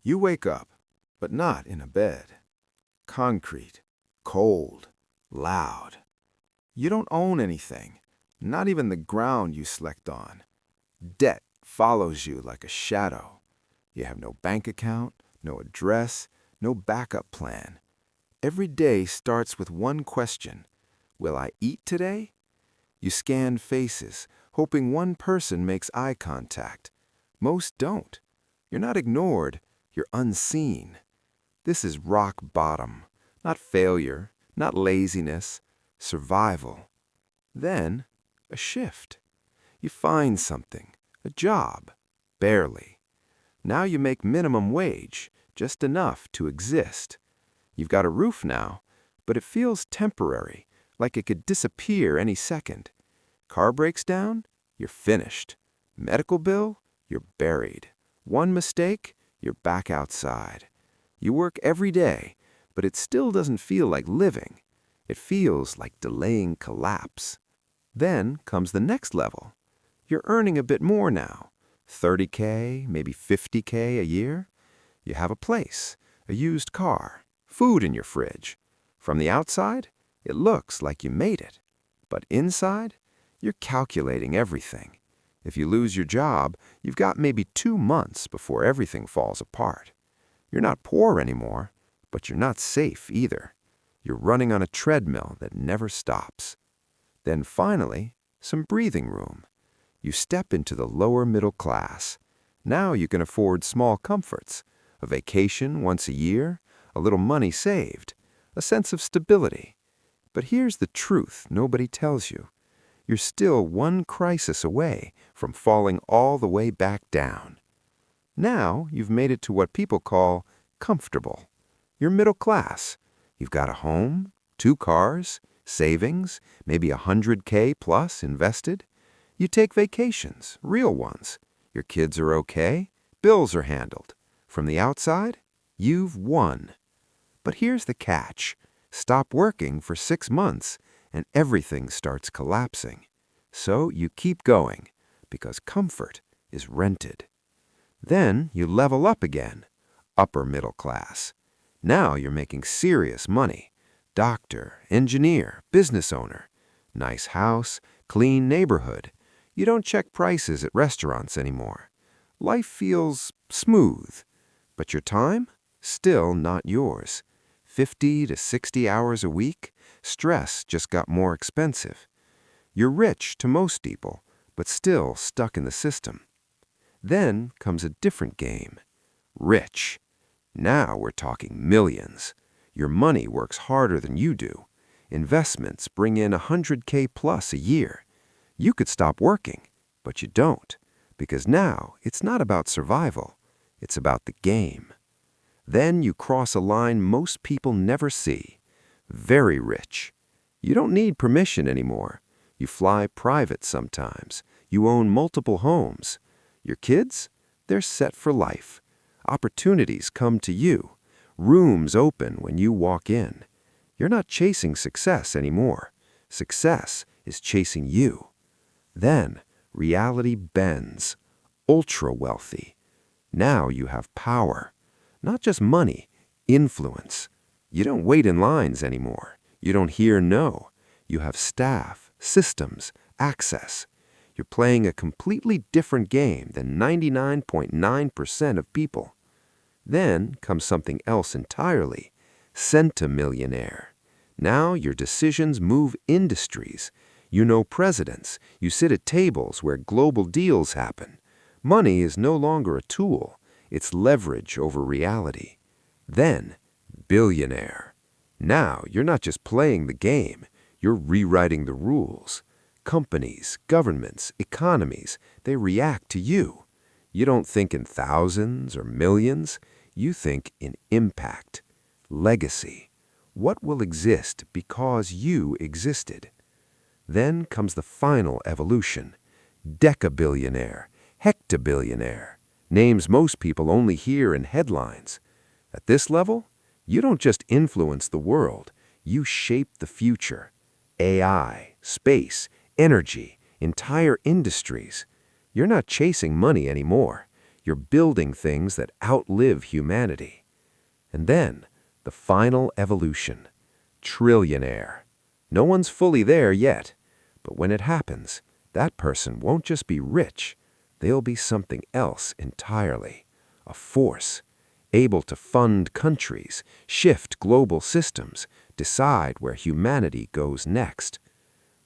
You wake up, but not in a bed. Concrete, cold, loud. You don't own anything, not even the ground you slept on. Debt follows you like a shadow. You have no bank account, no address, no backup plan. Every day starts with one question. Will I eat today? You scan faces, hoping one person makes eye contact. Most don't. You're not ignored, you're unseen. This is rock bottom, not failure, not laziness, survival. Then, a shift. You find something, a job, barely. Now you make minimum wage, just enough to exist. You've got a roof now, but it feels temporary, like it could disappear any second. Car breaks down, you're finished. Medical bill, you're buried. One mistake, you're back outside. You work every day, but it still doesn't feel like living. It feels like delaying collapse. Then comes the next level. You're earning a bit more now, 30K, maybe 50K a year. You have a place, a used car, food in your fridge. From the outside, it looks like you made it. But inside, you're calculating everything. If you lose your job, you've got maybe 2 months before everything falls apart. You're not poor anymore, but you're not safe either. You're running on a treadmill that never stops. Then finally, some breathing room. You step into the lower middle class. Now you can afford small comforts, a vacation once a year, a little money saved, a sense of stability. But here's the truth nobody tells you. You're still one crisis away from falling all the way back down. Now you've made it to what people call comfortable. You're middle class. You've got a home, 2 cars, savings, maybe 100K plus invested. You take vacations, real ones. Your kids are okay. Bills are handled. From the outside, you've won. But here's the catch. Stop working for 6 months and everything starts collapsing. So you keep going because comfort is rented. Then you level up again, upper middle class. Now you're making serious money. Doctor, engineer, business owner. Nice house, clean neighborhood. You don't check prices at restaurants anymore. Life feels smooth. But your time? Still not yours. 50 to 60 hours a week? Stress just got more expensive. You're rich to most people, but still stuck in the system. Then comes a different game. Rich. Now we're talking millions. Your money works harder than you do. Investments bring in 100K plus a year. You could stop working, but you don't, because now it's not about survival. It's about the game. Then you cross a line most people never see. Very rich. You don't need permission anymore. You fly private sometimes. You own multiple homes. Your kids? They're set for life. Opportunities come to you. Rooms open when you walk in. You're not chasing success anymore. Success is chasing you. Then reality bends. Ultra wealthy. Now you have power. Not just money, influence. You don't wait in lines anymore. You don't hear no. You have staff, systems, access. You're playing a completely different game than 99.9% of people. Then comes something else entirely. Centimillionaire. Now your decisions move industries. You know presidents. You sit at tables where global deals happen. Money is no longer a tool. It's leverage over reality. Then, billionaire. Now you're not just playing the game. You're rewriting the rules. Companies, governments, economies, they react to you. You don't think in thousands or millions. You think in impact, legacy. What will exist because you existed? Then comes the final evolution. Decabillionaire, hectabillionaire. Names most people only hear in headlines. At this level, you don't just influence the world, you shape the future. AI, space, energy, entire industries. You're not chasing money anymore. You're building things that outlive humanity. And then, the final evolution. Trillionaire. No one's fully there yet, but when it happens, that person won't just be rich, they'll be something else entirely. A force, able to fund countries, shift global systems, decide where humanity goes next.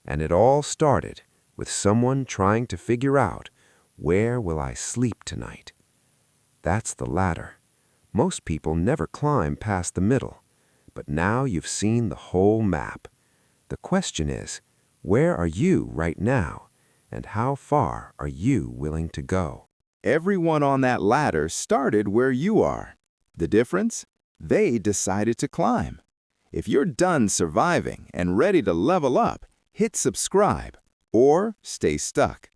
And it all started with someone trying to figure out, where will I sleep tonight? That's the ladder. Most people never climb past the middle, but now you've seen the whole map. The question is, where are you right now, and how far are you willing to go? Everyone on that ladder started where you are. The difference? They decided to climb. If you're done surviving and ready to level up, hit subscribe or stay stuck.